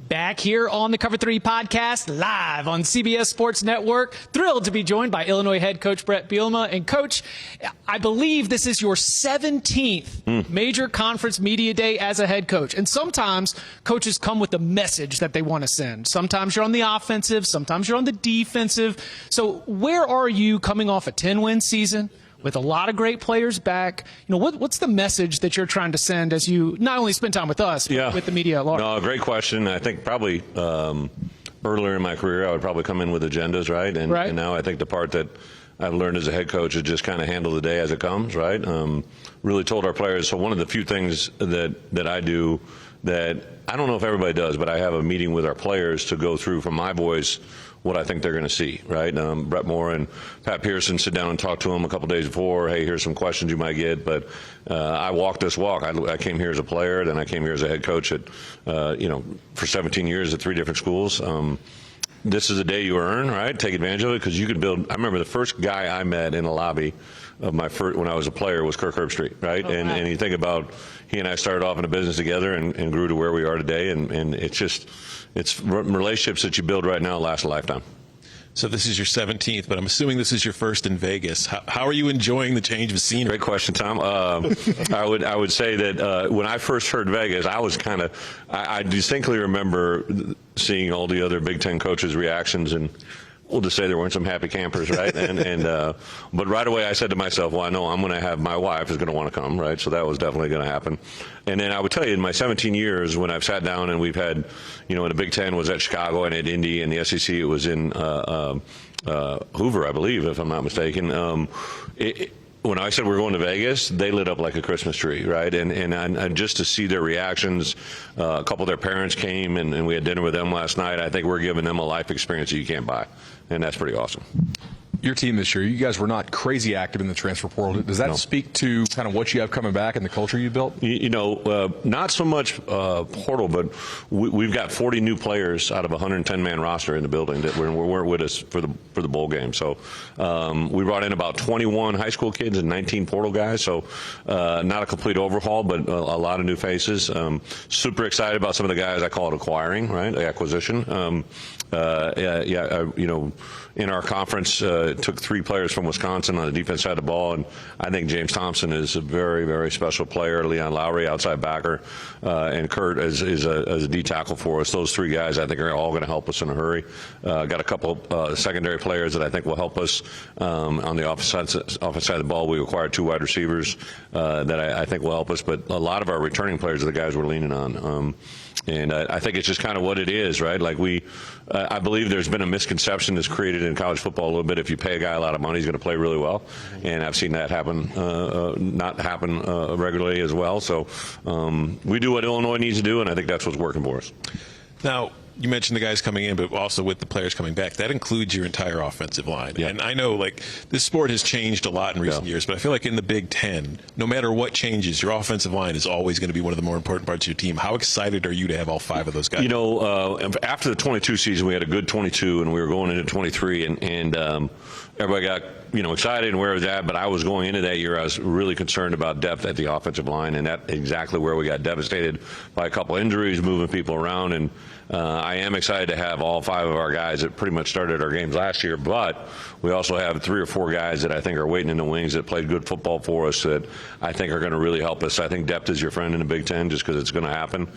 Back here on the Cover 3 podcast, live on CBS Sports Network. Thrilled to be joined by Illinois head coach Bret Bielema. And, Coach, I believe this is your 17th major conference media day as a head coach. And sometimes coaches come with a message that they want to send. Sometimes you're on the offensive, sometimes you're on the defensive. So where are you coming off a 10-win season with a lot of great players back? You know, what's the message that you're trying to send as you not only spend time with us, but with the media at large? No, great question. I think probably earlier in my career, I would probably come in with agendas, right? And now I think the part that I've learned as a head coach is just kind of handle the day as it comes, right? Really told our players. So one of the few things that I do that I don't know if everybody does, but I have a meeting with our players to go through from my voice what I think they're going to see, right? Brett Moore and Pat Pearson sit down and talk to them a couple days before. Hey, here's some questions you might get. But I walk this walk. I came here as a player, then I came here as a head coach at, for 17 years at 3 different schools. This is a day you earn, right? Take advantage of it because you can build. I remember the first guy I met in a lobby of my first, when I was a player, was Kirk Herbstreit, right? Oh, wow. And you think about, he and I started off in a business together and grew to where we are today. And it's relationships that you build right now last a lifetime. So this is your 17th, but I'm assuming this is your first in Vegas. How are you enjoying the change of scenery? Great question, Tom. I would say that when I first heard Vegas, I distinctly remember seeing all the other Big Ten coaches' reactions, and we'll just say there weren't some happy campers, right? But right away I said to myself, well, I know I'm going to have my wife is going to want to come, right? So that was definitely going to happen. And then I would tell you, in my 17 years, when I've sat down and we've had, in the Big Ten was at Chicago and at Indy, and the SEC it was in Hoover, I believe, if I'm not mistaken. When I said we're going to Vegas, they lit up like a Christmas tree, right? And just to see their reactions, a couple of their parents came and we had dinner with them last night. I think we're giving them a life experience that you can't buy, and that's pretty awesome. Your team this year, you guys were not crazy active in the transfer portal. Does that speak to kind of what you have coming back and the culture you built? Not so much portal, but we've got 40 new players out of a 110-man roster in the building that weren't with us for the bowl game. So we brought in about 21 high school kids and 19 portal guys. So not a complete overhaul, but a lot of new faces. Super excited about some of the guys I call it acquiring, right? Acquisition. In our conference, took 3 players from Wisconsin on the defense side of the ball, and I think James Thompson is a very, very special player. Leon Lowry, outside backer, and Kurt is a D tackle for us. Those 3 guys, I think, are all going to help us in a hurry. Got a couple secondary players that I think will help us on the offense side of the ball. We acquired 2 wide receivers that I think will help us, but a lot of our returning players are the guys we're leaning on. And I think it's just kind of what it is, right? Like I believe there's been a misconception that's created in college football a little bit. If you pay a guy a lot of money, he's going to play really well. And I've seen that not happen regularly as well. So we do what Illinois needs to do, and I think that's what's working for us. Now, you mentioned the guys coming in, but also with the players coming back. That includes your entire offensive line. Yeah. And I know, this sport has changed a lot in recent years, but I feel like in the Big Ten, no matter what changes, your offensive line is always going to be one of the more important parts of your team. How excited are you to have all 5 of those guys? After the 22 season, we had a good 22, and we were going into 23, and everybody got excited and where was that, but I was going into that year, I was really concerned about depth at the offensive line, and that's exactly where we got devastated by a couple injuries, moving people around, and I am excited to have all 5 of our guys that pretty much started our games last year, but we also have 3 or 4 guys that I think are waiting in the wings that played good football for us that I think are going to really help us. I think depth is your friend in the Big Ten just because it's going to happen.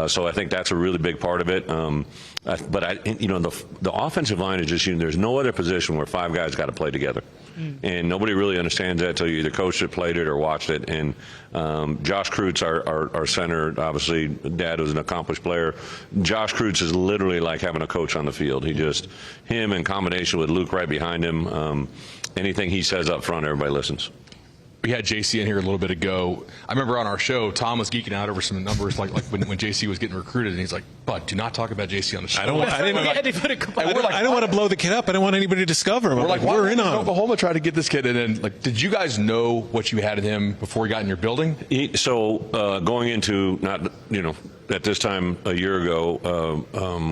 So I think that's a really big part of it. But the offensive line is just, there's no other position where 5 guys got to play together. And nobody really understands that until you either coached it, played it, or watched it. And Josh Kreutz, our center, obviously, Dad was an accomplished player. Josh Kreutz is literally like having a coach on the field. Him in combination with Luke right behind him, anything he says up front, everybody listens. We had JC in here a little bit ago. I remember on our show, Tom was geeking out over some numbers, like when JC was getting recruited, and he's like, "Bud, do not talk about JC on the show." I don't want to blow the kid up. I don't want anybody to discover him. We're in on him. Oklahoma tried to get this kid, and then did you guys know what you had in him before he got in your building? Going into at this time a year ago,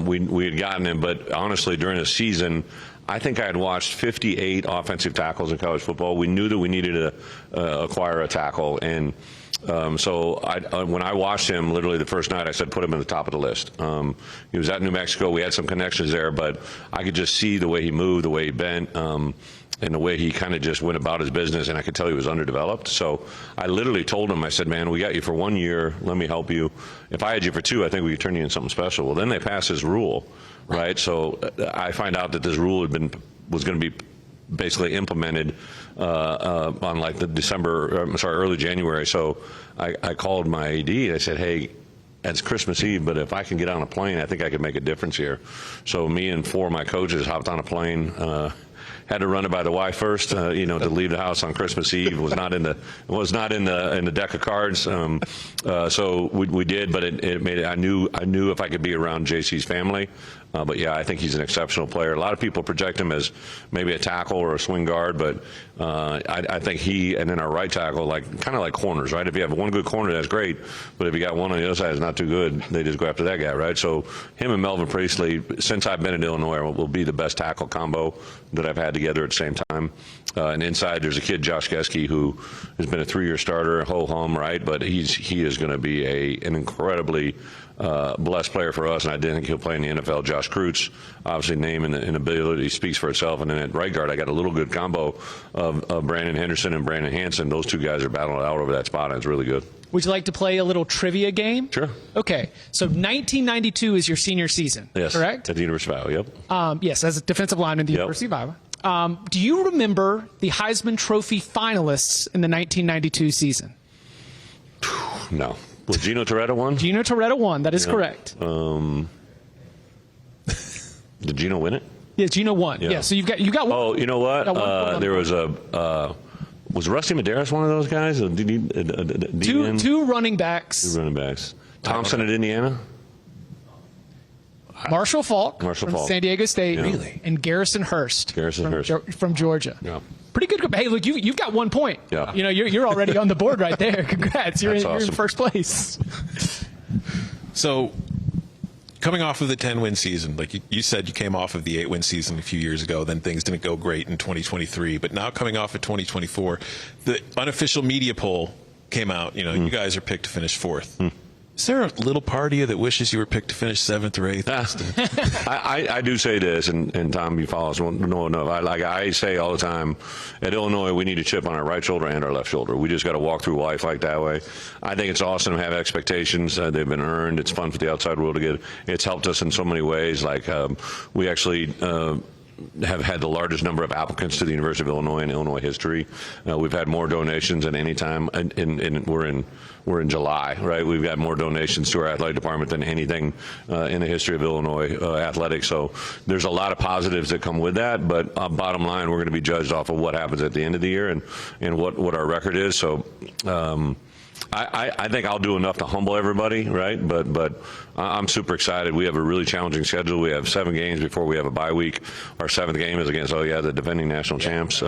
we had gotten him, but honestly during the season, I think I had watched 58 offensive tackles in college football. We knew that we needed to acquire a tackle, and so when I watched him, literally the first night, I said, put him in the top of the list. He was at New Mexico. We had some connections there, but I could just see the way he moved, the way he bent, and the way he kind of just went about his business, and I could tell he was underdeveloped. So I literally told him, I said, man, we got you for 1 year. Let me help you. If I had you for 2, I think we could turn you into something special. Well, then they passed his rule, right? So I find out that this rule was going to be basically implemented on like the early January. So I called my AD and I said, hey, it's Christmas Eve, but if I can get on a plane, I think I could make a difference here. So me and 4 of my coaches hopped on a plane. Had to run it by the wife first, to leave the house on Christmas Eve. It was not in the deck of cards. So we did, but it made it. I knew if I could be around JC's family. But yeah, I think he's an exceptional player. A lot of people project him as maybe a tackle or a swing guard, but I think he and then our right tackle, kind of like corners, right? If you have one good corner, that's great. But if you got one on the other side that's not too good, they just go after that guy, right? So him and Melvin Priestley, since I've been in Illinois, will be the best tackle combo that I've had together at the same time. And inside, there's a kid, Josh Geske, who has been a 3-year starter, ho-hum, right? But he is going to be an incredibly blessed player for us, and I think he'll play in the NFL. Josh Kreutz, obviously name and ability speaks for itself. And then at right guard, I got a little good combo of Brandon Henderson and Brandon Hansen. Those 2 guys are battling it out over that spot, and it's really good. Would you like to play a little trivia game? Sure. Okay. So 1992 is your senior season, yes, correct? At the University of Iowa, yep. Yes, as a defensive lineman at the University of Iowa. Do you remember the Heisman Trophy finalists in the 1992 season? No. Was Gino Toretta one? Gino Toretta won. That is correct. Did Gino win it? Yeah, Gino won. Yeah. So you got one. Oh, you know what? There was was Rusty Medeiros one of those guys? Two running backs. 2 running backs. Thompson at Indiana? Marshall Faulk from San Diego State. Really? And Garrison Hurst. From Georgia. Yeah. Pretty good. Hey, look, you've got 1 point. Yeah. You're already on the board right there. Congrats. You're in first place. So, coming off of the 10-win season, like you said, you came off of the 8-win season a few years ago. Then things didn't go great in 2023. But now coming off of 2024, the unofficial media poll came out. You guys are picked to finish 4th. Is there a little part of you that wishes you were picked to finish 7th or 8th? I do say this, and Tom, you follow us. No. I say all the time, at Illinois, we need a chip on our right shoulder and our left shoulder. We just got to walk through life like that way. I think it's awesome to have expectations. They've been earned. It's fun for the outside world to get. It's helped us in so many ways. We actually have had the largest number of applicants to the University of Illinois in Illinois history. We've had more donations than any time, and we're in July, right? We've got more donations to our athletic department than anything in the history of Illinois athletics. So there's a lot of positives that come with that, but bottom line, we're going to be judged off of what happens at the end of the year and what our record is. So I think I'll do enough to humble everybody, right? But I'm super excited. We have a really challenging schedule. We have 7 games before we have a bye week. Our 7th game is against the defending national champs.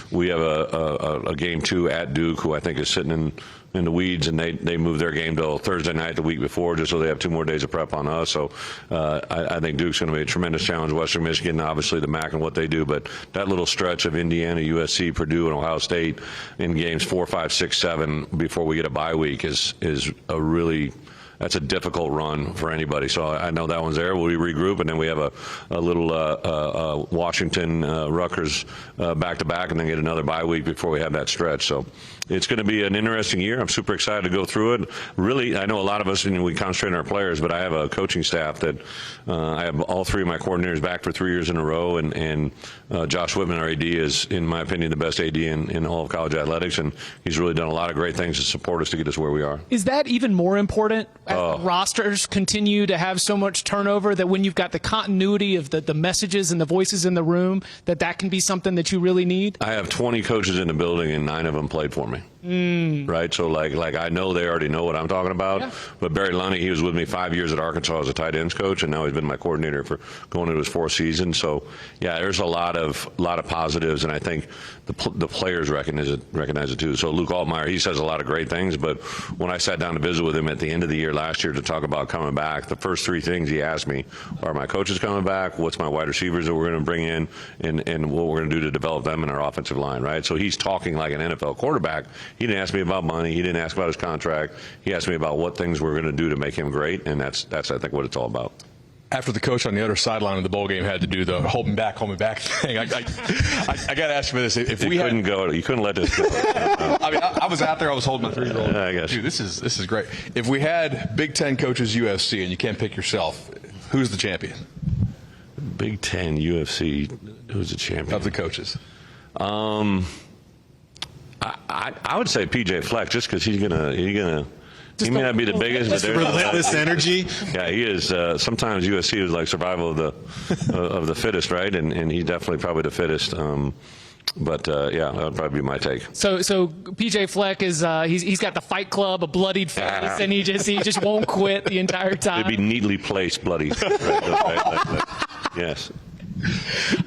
We have a game 2 at Duke, who I think is sitting in the weeds, and they moved their game till Thursday night the week before, just so they have 2 more days of prep on us. So I think Duke's going to be a tremendous challenge. Western Michigan, obviously the MAC and what they do, but that little stretch of Indiana, USC, Purdue, and Ohio State in games 4, 5, 6, 7 before we get a bye week is a really. That's a difficult run for anybody. So I know that one's there. We'll regroup, and then we have a little Washington, Rutgers back-to-back, and then get another bye week before we have that stretch. So it's going to be an interesting year. I'm super excited to go through it. Really, I know a lot of us, we concentrate on our players, but I have a coaching staff that I have all 3 of my coordinators back for 3 years in a row, and Josh Whitman, our AD, is, in my opinion, the best AD in all of college athletics, and he's really done a lot of great things to support us to get us where we are. Is that even more important? As rosters continue to have so much turnover, that when you've got the continuity of the messages and the voices in the room, that can be something that you really need? I have 20 coaches in the building, and 9 of them played for me. Right? So, like I know they already know what I'm talking about. Yeah. But Barry Lunny, he was with me 5 years at Arkansas as a tight ends coach, and now he's been my coordinator for going into his 4th season. So, yeah, there's a lot of positives, and I think the players recognize it too. So Luke Altmeyer, he says a lot of great things, but when I sat down to visit with him at the end of the year last year to talk about coming back, the first 3 things he asked me are my coaches coming back, what's my wide receivers that we're going to bring in, and what we're going to do to develop them in our offensive line, right? So he's talking like an NFL quarterback. He didn't ask me about money. He didn't ask about his contract. He asked me about what things we're going to do to make him great, and that's I think what it's all about. After the coach on the other sideline of the bowl game had to do the hold me back thing, I got to ask you this: if we couldn't go, you couldn't let this go. I mean, I was out there. I was holding my 3-year-old. I guess. Dude, this is great. If we had Big Ten coaches UFC and you can't pick yourself, who's the champion? Big Ten UFC, who's the champion of the coaches? I would say PJ Fleck, just because he may not be the biggest, but there's relentless energy. Yeah, he is. Sometimes USC is like survival of the fittest, right? And he's definitely probably the fittest. But yeah, that would probably be my take. So PJ Fleck is he's got the Fight Club, a bloodied face, and he just won't quit the entire time. It'd be neatly placed, bloody. Right. Yes.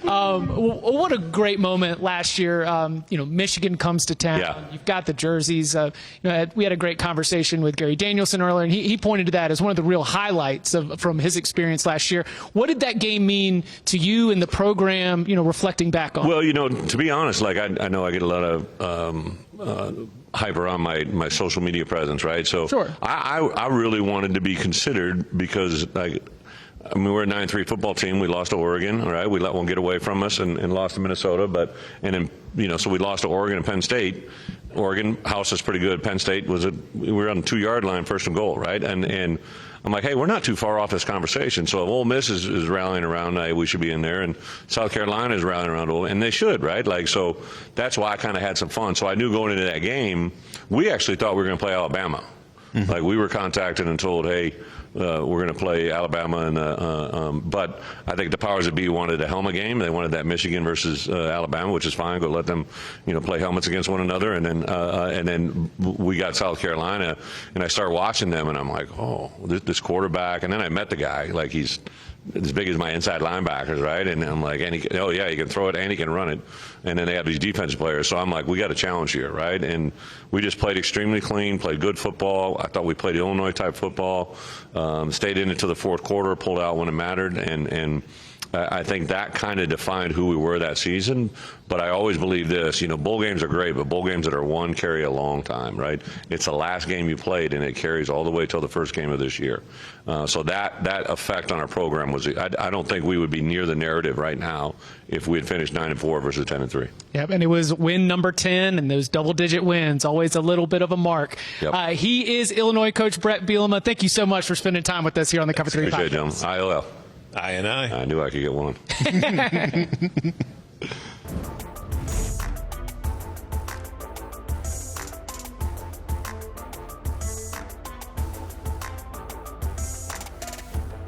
What a great moment last year. Michigan comes to town. Yeah. You've got the jerseys. We had a great conversation with Gary Danielson earlier, and he pointed to that as one of the real highlights from his experience last year. What did that game mean to you and the program, reflecting back on? Well, to be honest, like I know I get a lot of hype around my social media presence, right? So sure. I really wanted to be considered because we're a 9-3 football team. We lost to Oregon, all right? We let one get away from us and lost to Minnesota, so we lost to Oregon and Penn State. Oregon house is pretty good. Penn State we were on the 2-yard line, 1st and goal, right? And I'm like, hey, we're not too far off this conversation. So if Ole Miss is rallying around, we should be in there, and South Carolina is rallying around, and they should, right? So that's why I kind of had some fun. So I knew going into that game, we actually thought we were going to play Alabama. Mm-hmm. Like we were contacted and told, hey, we're going to play Alabama, but I think the powers that be wanted a helmet game. They wanted that Michigan versus Alabama, which is fine. Go let them, play helmets against one another. And then we got South Carolina, and I started watching them, and I'm like, oh, this quarterback. And then I met the guy, like he's as big as my inside linebackers, right? And I'm like, he can throw it and he can run it. And then they have these defensive players. So I'm like, we got a challenge here, right? And we just played extremely clean, played good football. I thought we played Illinois-type football. Stayed in it to the 4th quarter, pulled out when it mattered, and I think that kind of defined who we were that season. But I always believe this, bowl games are great, but bowl games that are won carry a long time, right? It's the last game you played, and it carries all the way till the first game of this year. So that effect on our program was, I don't think we would be near the narrative right now if we had finished 9-4 versus 10-3. Yep, and it was win number 10, and those double-digit wins, always a little bit of a mark. Yep. He is Illinois coach Bret Bielema. Thank you so much for spending time with us here on the Cover 3 Appreciate it, podcast. gentlemen. IOL. I knew I could get one.